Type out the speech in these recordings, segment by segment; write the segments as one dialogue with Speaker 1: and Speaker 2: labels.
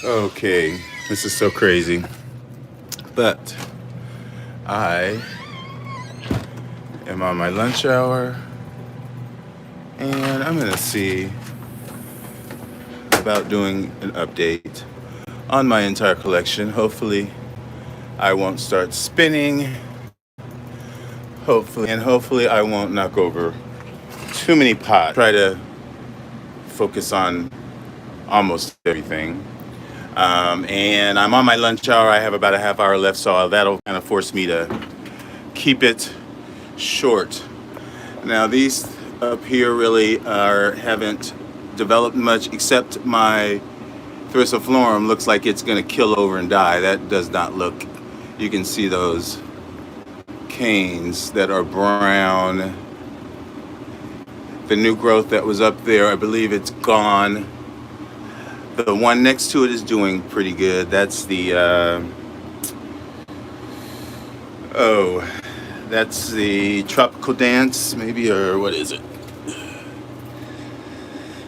Speaker 1: Okay, this is so crazy, but I am on my lunch hour and I'm gonna see about doing an update on my entire collection. Hopefully, I won't start spinning. Hopefully, I won't knock over too many pots. Try to focus on almost everything. And I'm on my lunch hour. I have about a half hour left, so that'll kind of force me to keep it short. Now these up here really haven't developed much, except my Thrissiflorum looks like it's going to kill over and die. That does not look. You can see those canes that are brown. The new growth that was up there, I believe it's gone. The one next to it is doing pretty good. That's that's the Tropical Dance, maybe, or what is it?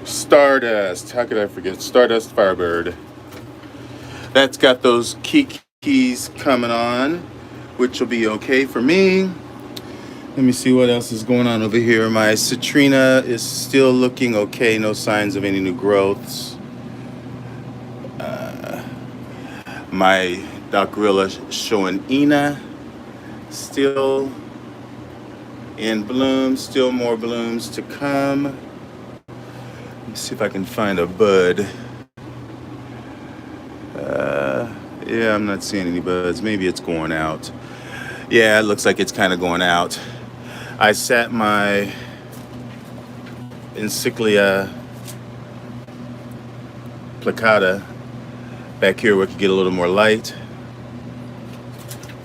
Speaker 1: Stardust. How could I forget? Stardust Firebird. That's got those keys coming on, which will be okay for me. Let me see what else is going on over here. My Citrina is still looking okay. No signs of any new growths. My Dockrilla Shoanina still in bloom. Still more blooms to come. Let me see if I can find a bud. Yeah, I'm not seeing any buds. Maybe it's going out. Yeah, it looks like it's kind of going out. I sat my Encyclia Placata back here where it could get a little more light.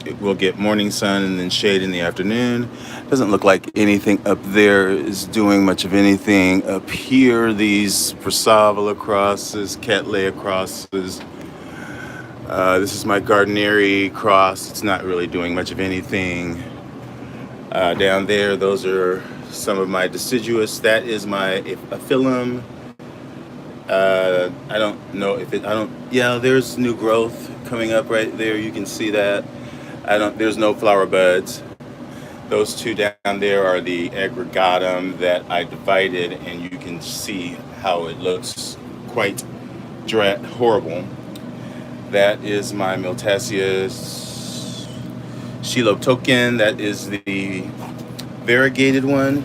Speaker 1: It will get morning sun and then shade in the afternoon. Doesn't look like anything up there is doing much of anything. Up here, these Prasavala crosses, Cattleya crosses. This is my Gardneri cross. It's not really doing much of anything. Down there, those are some of my deciduous. That is my Aphyllum. I don't know if it, I don't, yeah, there's new growth coming up right there. You can see that. There's no flower buds. Those two down there are the aggregatum that I divided, and you can see how it looks quite horrible. That is my Miltassia Shilotoken. That is the variegated one.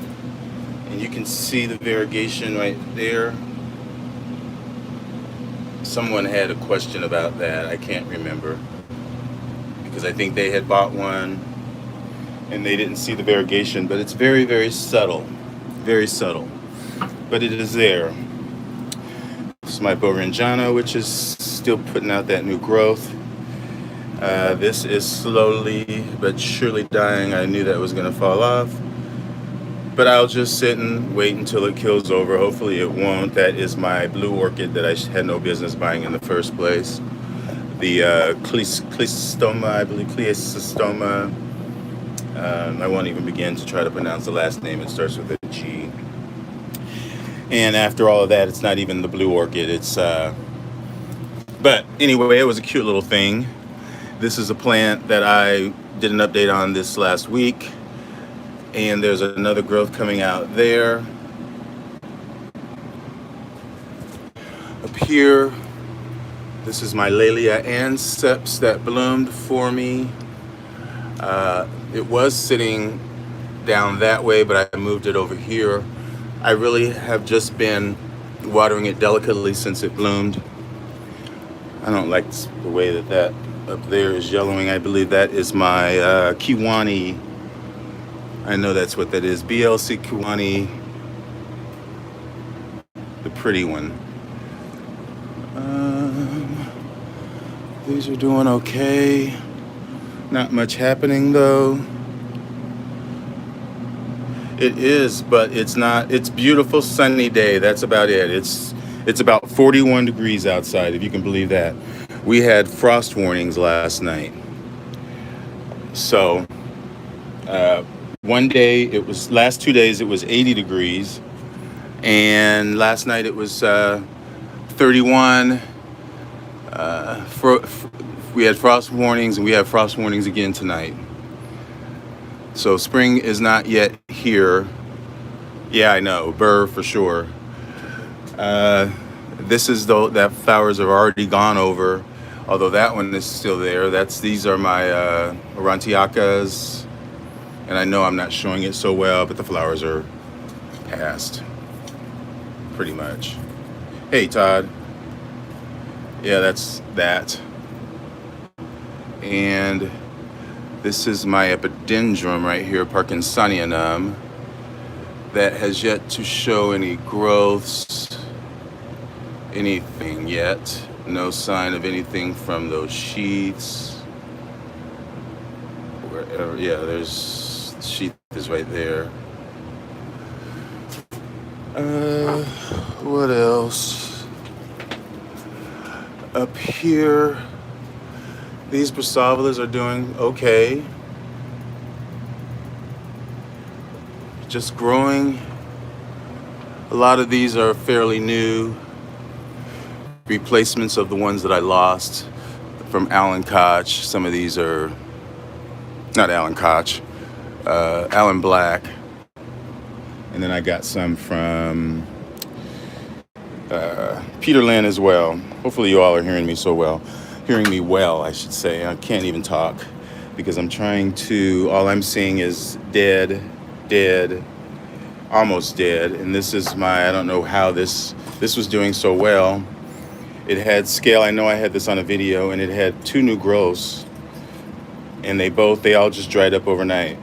Speaker 1: And you can see the variegation right there. Someone had a question about that. I can't remember. Because I think they had bought one and they didn't see the variegation. But it's very, very subtle. Very subtle. But it is there. This is my Borinjano, which is still putting out that new growth. This is slowly but surely dying. I knew that was going to fall off. But I'll just sit and wait until it kills over. Hopefully it won't. That is my blue orchid that I had no business buying in the first place. The Cleistoma, I believe, Cleistoma. I won't even begin to try to pronounce the last name. It starts with a G. And after all of that, it's not even the blue orchid. But anyway, it was a cute little thing. This is a plant that I did an update on this last week. And there's another growth coming out there. Up here, this is my Laelia anceps that bloomed for me. It was sitting down that way, but I moved it over here. I really have just been watering it delicately since it bloomed. I don't like the way that up there is yellowing. I believe that is my Kiwani. I know that's what that is. BLC Kiwani, the pretty one. These are doing okay. Not much happening though. It is, but it's not. It's beautiful sunny day. That's about it. It's about 41 degrees outside, if you can believe that. We had frost warnings last night. So, one day, last 2 days, it was 80 degrees. And last night it was 31. We had frost warnings, and we have frost warnings again tonight. So spring is not yet here. Yeah, I know, burr for sure. This is though that flowers have already gone over, although that one is still there. These are my Orontiacas, and I know I'm not showing it so well, but the flowers are past, pretty much. Hey, Todd. Yeah, that's that. And this is my epidendrum right here, Parkinsonianum, that has yet to show any growths, anything yet. No sign of anything from those sheaths. Wherever, yeah, there's the sheath is right there. What else? Up here, these Brassavolas are doing okay. Just growing. A lot of these are fairly new replacements of the ones that I lost from Alan Koch. Some of these are not Alan Koch, Alan Black. And then I got some from Peter Lynn as well. Hopefully you all are hearing me hearing me well, I should say. I can't even talk because I'm trying to, all I'm seeing is dead, almost dead. And this is I don't know how this was doing so well. It had scale, I know I had this on a video, and it had 2 new growths, and they all just dried up overnight.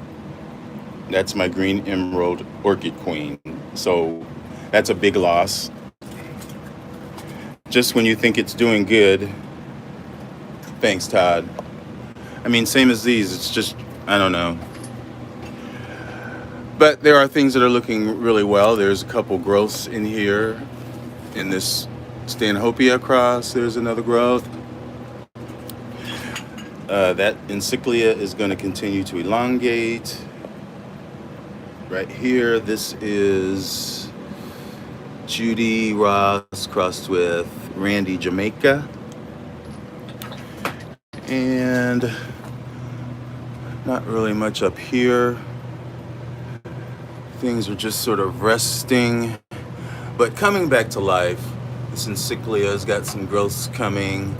Speaker 1: That's my green emerald orchid queen. So that's a big loss. Just when you think it's doing good. Thanks, Todd. I mean, same as these, it's just, I don't know. But there are things that are looking really well. There's a couple growths in here. In this Stanhopea cross, there's another growth. That encyclia is going to continue to elongate. Right here, this is Judy Ross crossed with Randy Jamaica. And not really much up here. Things are just sort of resting, but coming back to life. This encyclia has got some growths coming.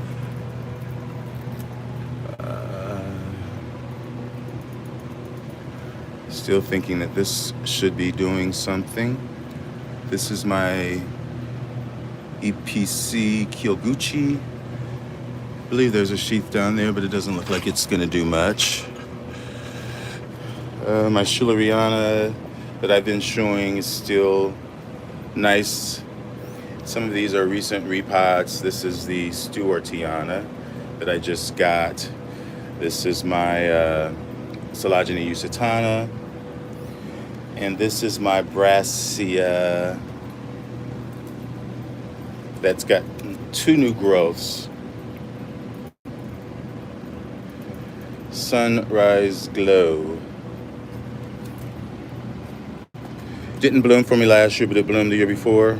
Speaker 1: Still thinking that this should be doing something. This is my EPC Kyoguchi. I believe there's a sheath down there, but it doesn't look like it's going to do much. My Schilleriana that I've been showing is still nice. Some of these are recent repots. This is the Stewartiana that I just got. This is my Silagene usitana. And this is my Brassia that's got 2 new growths. Sunrise Glow. Didn't bloom for me last year, but it bloomed the year before.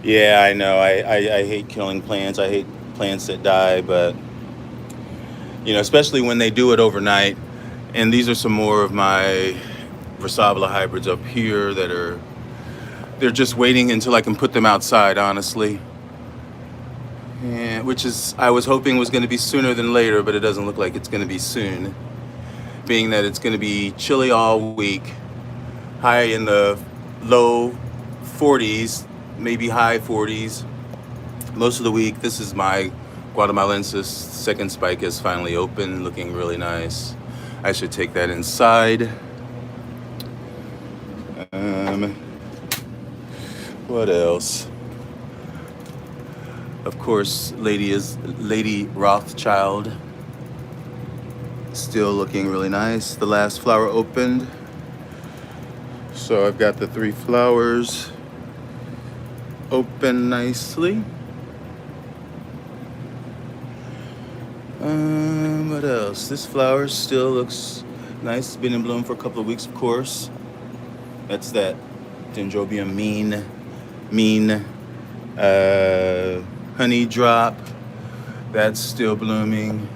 Speaker 1: Yeah, I know. I hate killing plants. I hate plants that die, but you know, especially when they do it overnight. And these are some more of my Brassavola hybrids up here that they're just waiting until I can put them outside, honestly. And which is, I was hoping was going to be sooner than later, but it doesn't look like it's going to be soon. Being that it's going to be chilly all week, high in the low 40s, maybe high 40s. Most of the week. This is my Guatemalensis. Second spike is finally open, looking really nice. I should take that inside. What else? Of course, Lady Rothschild. Still looking really nice. The last flower opened. So I've got the 3 flowers open nicely. What else? This flower still looks nice. It's been in bloom for a couple of weeks, of course. That's that Dendrobium mean honey drop. That's still blooming.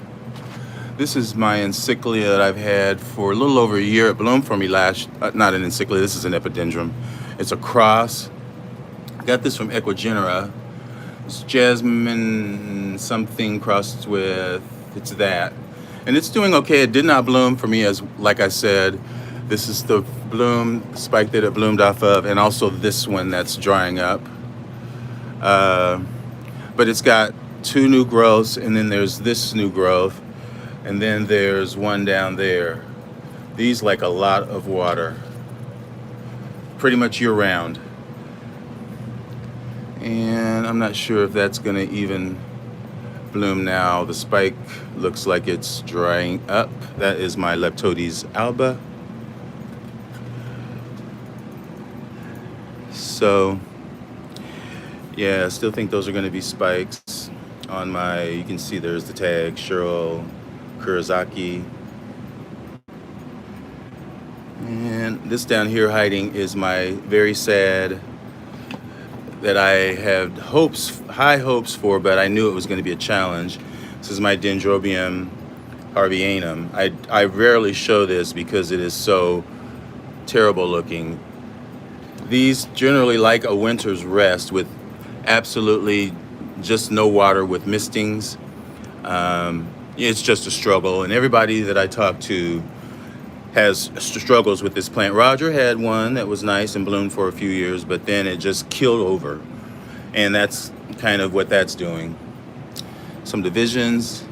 Speaker 1: This is my encyclia that I've had for a little over a year. It bloomed for me not an encyclia, this is an epidendrum. It's a cross. I got this from Ecuagenera. It's jasmine something crossed with, it's that. And it's doing okay. It did not bloom for me, as like I said. This is the spike that it bloomed off of, and also this one that's drying up. But it's got 2 new growths, and then there's this new growth, and then there's one down there. These like a lot of water, pretty much year round. And I'm not sure if that's gonna even bloom now. The spike looks like it's drying up. That is my Leptodes alba. So yeah, I still think those are going to be spikes on my, you can see there's the tag, Cheryl Kurizaki. And this down here hiding is my very sad, that I had high hopes for, but I knew it was going to be a challenge. This is my Dendrobium harveyanum. I rarely show this because it is so terrible looking. These generally like a winter's rest with absolutely just no water with mistings. It's just a struggle, and everybody that I talk to has struggles with this plant. Roger had one that was nice and bloomed for a few years, but then it just killed over, and that's kind of what that's doing. Some divisions.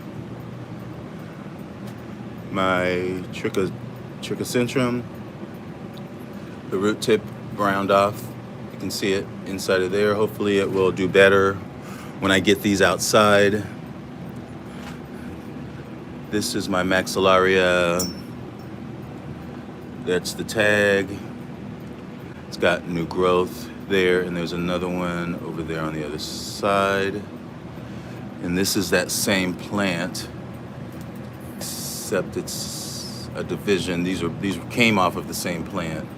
Speaker 1: My trichocentrum, the root tip browned off. You can see it inside of there. Hopefully it will do better when I get these outside. This is my maxillaria. That's the tag. It's got new growth there, and there's another one over there on the other side. And this is that same plant, except it's a division. These came off of the same plant.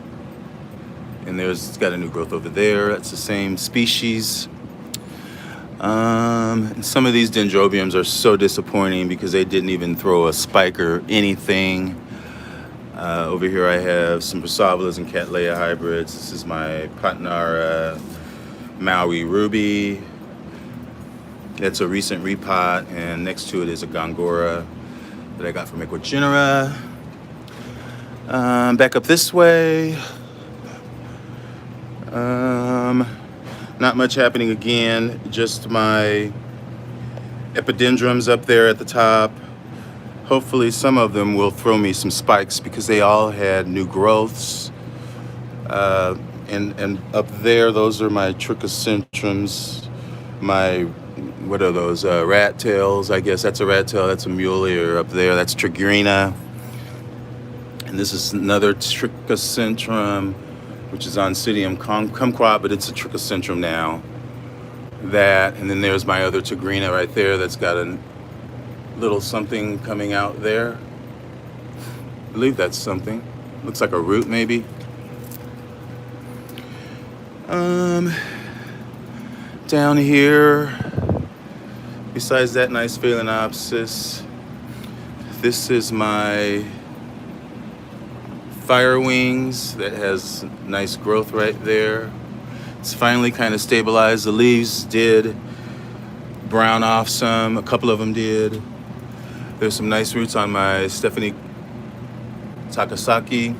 Speaker 1: And it's got a new growth over there. That's the same species. And some of these dendrobiums are so disappointing because they didn't even throw a spike or anything. Over here I have some Brassavolas and Cattleya hybrids. This is my Patnara Maui Ruby. That's a recent repot, and next to it is a Gongora that I got from Ecuagenera. Back up this way. Not much happening again, just my epidendrums up there at the top. Hopefully some of them will throw me some spikes because they all had new growths. And up there, those are my trichocentrums, my, what are those, rat tails, I guess. That's a rat tail, that's a mulier up there, that's Trigrina. And this is another trichocentrum, which is Oncidium kumquat, but it's a trichocentrum now. That, and then there's my other Trigrina right there that's got a little something coming out there. I believe that's something. Looks like a root maybe. Down here, besides that nice Phalaenopsis, this is my Fire Wings that has nice growth right there. It's finally kind of stabilized. The leaves did brown off some, a couple of them did. There's some nice roots on my Stephanie Takasaki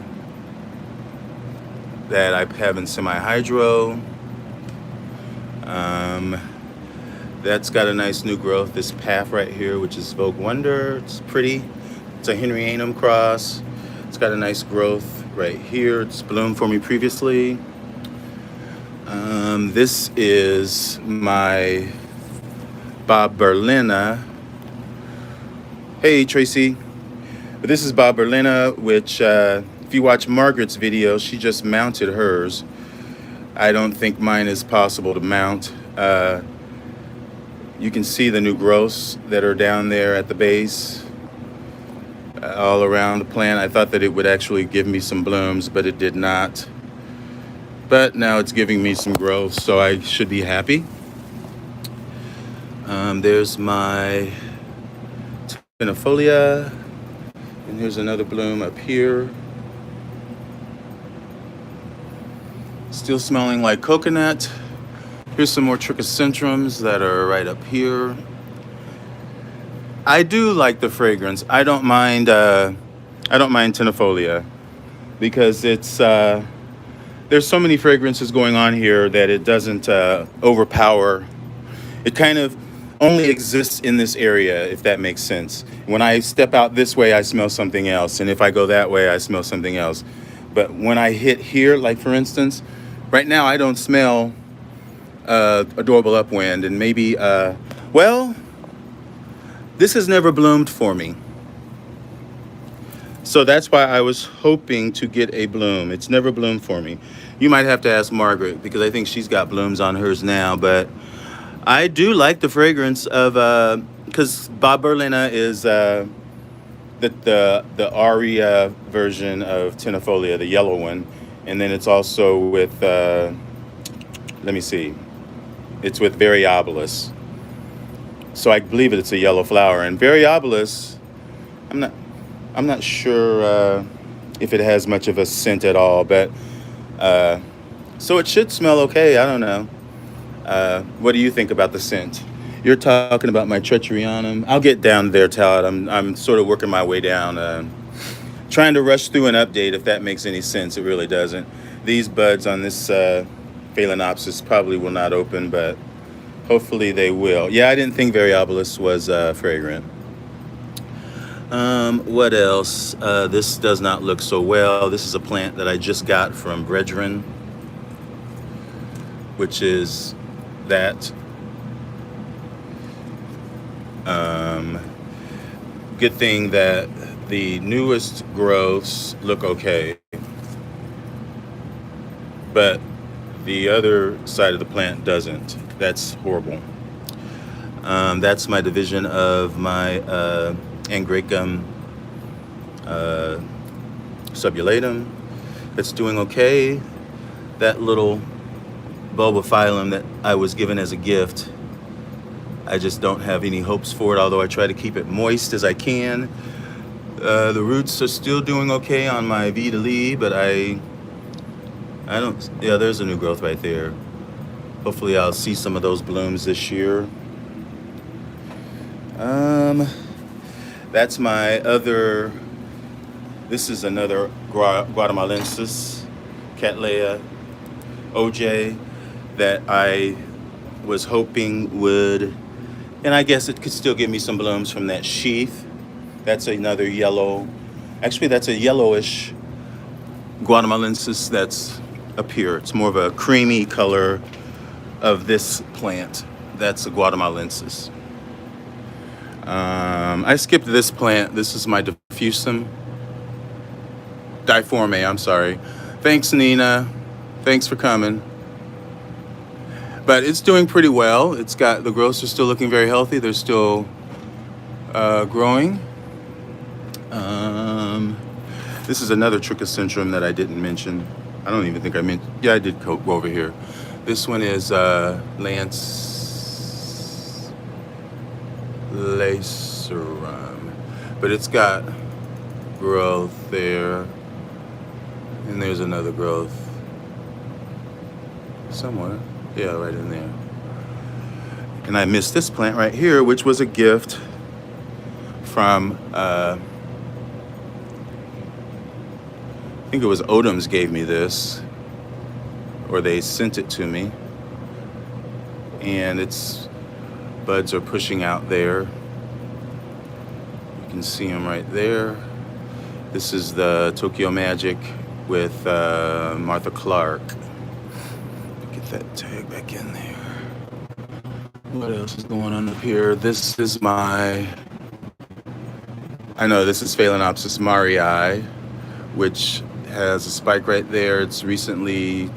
Speaker 1: that I have in semi-hydro. That's got a nice new growth. This path right here, which is Vogue Wonder, it's pretty. It's a Henryanum cross. It's got a nice growth right here. It's bloomed for me previously. This is my Bob Berlina. Hey, Tracy. But this is Bob Berlina, which if you watch Margaret's video, she just mounted hers. I don't think mine is possible to mount. You can see the new growths that are down there at the base, all around the plant. I thought that it would actually give me some blooms, but it did not. But now it's giving me some growth, so I should be happy. There's my Tinifolia, and here's another bloom up here. Still smelling like coconut. Here's some more trichocentrums that are right up here. I do like the fragrance. I don't mind Tinifolia because it's there's so many fragrances going on here that it doesn't overpower. It kind of only exists in this area, if that makes sense. When I step out this way, I smell something else, and if I go that way, I smell something else. But when I hit here, like for instance, right now I don't smell Adorable Upwind, and maybe well, this has never bloomed for me. So that's why I was hoping to get a bloom. It's never bloomed for me. You might have to ask Margaret because I think she's got blooms on hers now. But I do like the fragrance of, because Bob Berlina is the aria version of Tinifolia, the yellow one. And then it's also with, let me see, it's with Variabilis. So I believe it's a yellow flower. And Variabilis, I'm not sure if it has much of a scent at all, but so it should smell okay. I don't know. What do you think about the scent? You're talking about my Treacherionum. I'll get down there, Todd. I'm sort of working my way down, trying to rush through an update. If that makes any sense, it really doesn't. These buds on this Phalaenopsis probably will not open, but hopefully they will. Yeah, I didn't think Variabilis was fragrant. What else? This does not look so well. This is a plant that I just got from Brethren, which is that. Good thing that the newest growths look okay, but the other side of the plant doesn't. That's horrible. That's my division of my Angraecum subulatum. It's doing okay. That little bulbophyllum that I was given as a gift, I just don't have any hopes for it, although I try to keep it moist as I can. The roots are still doing okay on my Vitalis, but I don't, yeah, there's a new growth right there. Hopefully I'll see some of those blooms this year. That's my other, this is another Guatemalensis, Cattleya OJ, that I was hoping would, and I guess it could still give me some blooms from that sheath. That's another yellow, actually that's a yellowish Guatemalensis that's up here. It's more of a creamy color of this plant. That's a Guatemalensis. I skipped this plant. This is my diffusum. Diforme, I'm sorry. Thanks, Nina. Thanks for coming. But it's doing pretty well. It's got, the growths are still looking very healthy. They're still growing. This is another trichocentrum that I didn't mention. I don't even think I mentioned. Yeah, I did go over here. This one is Lacerum, but it's got growth there, and there's another growth somewhere. Yeah, right in there. And I missed this plant right here, which was a gift from, I think it was Odoms gave me this, or they sent it to me. And its buds are pushing out there. You can see them right there. This is the Tokyo Magic with Martha Clark. Get that tag back in there. What else is going on up here? This is my, I know this is Phalaenopsis marii, which has a spike right there. It's recently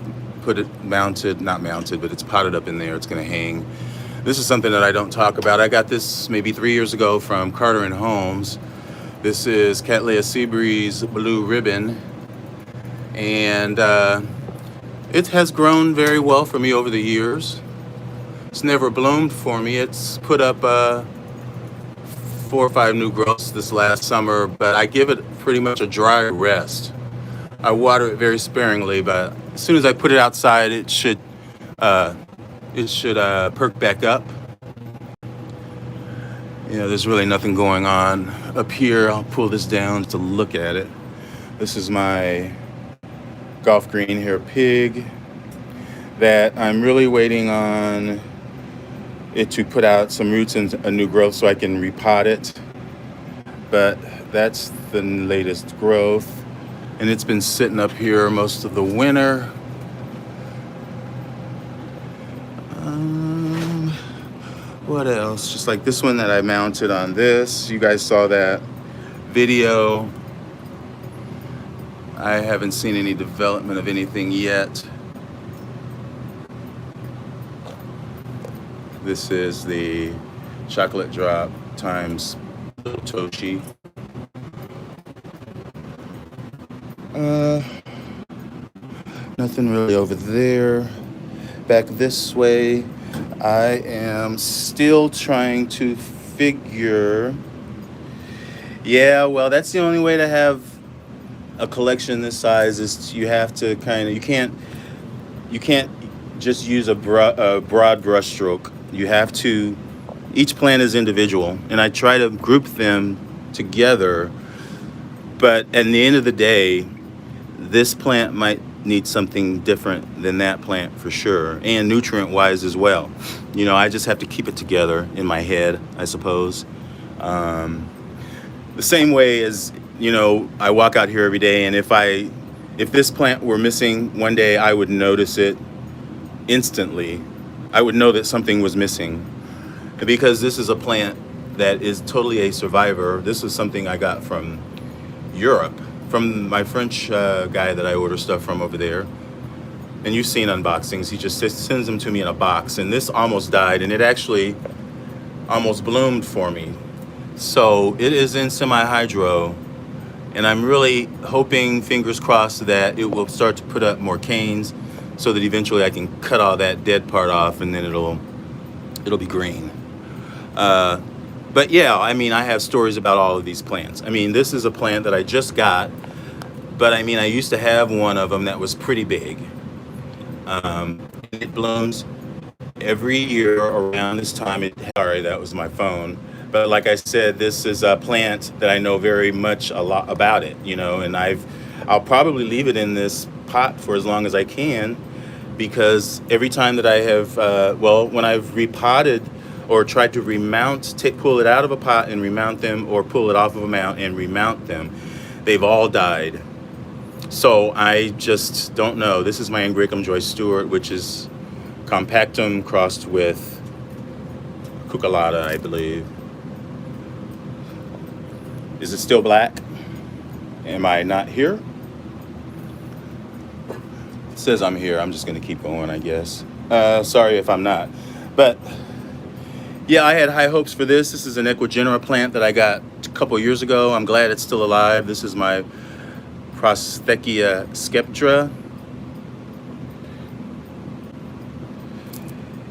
Speaker 1: not mounted, but it's potted up in there. It's gonna hang. This is something that I don't talk about. I got this maybe 3 years ago from Carter and Holmes. This is Cattleya Seabreeze Blue Ribbon. And It has grown very well for me over the years. It's never bloomed for me. It's put up 4 or 5 new growths this last summer, but I give it pretty much a dry rest. I water it very sparingly, but as soon as I put it outside, it should perk back up. You know, there's really nothing going on up here. I'll pull this down to look at it. This is my golf green hair pig that I'm really waiting on it to put out some roots and a new growth so I can repot it. But that's the latest growth. And it's been sitting up here most of the winter. What else? Just like this one that I mounted on this. You guys saw that video. I haven't seen any development of anything yet. This is the chocolate drop times Toshi. Nothing really over there. Back this way, I am still trying to figure. Yeah, well, that's the only way to have a collection this size is you have to kind of, you can't just use a broad brush stroke. You have to, each plant is individual, and I try to group them together, but at the end of the day, this plant might need something different than that plant for sure, and nutrient wise as well. You know, I just have to keep it together in my head, I suppose. The same way as, you know, I walk out here every day, and if this plant were missing one day, I would notice it instantly. I would know that something was missing, because this is a plant that is totally a survivor. This is something I got from Europe, from my French guy that I order stuff from over there. And you've seen unboxings. He just sends them to me in a box. And this almost died, and it actually almost bloomed for me. So it is in semi-hydro, and I'm really hoping, fingers crossed, that it will start to put up more canes so that eventually I can cut all that dead part off, and then it'll be green. But yeah, I mean, I have stories about all of these plants. I mean, this is a plant that I just got, but I mean, I used to have one of them that was pretty big. It blooms every year around this time. Sorry, that was my phone. But like I said, this is a plant that I know very much a lot about it, you know, and I'll probably leave it in this pot for as long as I can, because every time that I have, when I've repotted or tried to remount, pull it out of a pot and remount them, or pull it off of a mount and remount them, they've all died. So I just don't know. This is my Ingracum Joy Stewart, which is compactum crossed with cucullata, I believe. Is it still black? Am I not here? It says I'm here. I'm just going to keep going, I guess. Sorry if I'm not. But yeah, I had high hopes for this. This is an Equigenera plant that I got a couple years ago. I'm glad it's still alive. This is my Prosthechia skeptra.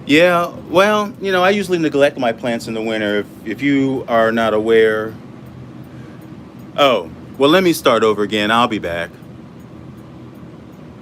Speaker 1: Yeah, well, you know, I usually neglect my plants in the winter. If you are not aware. Oh, well, let me start over again. I'll be back.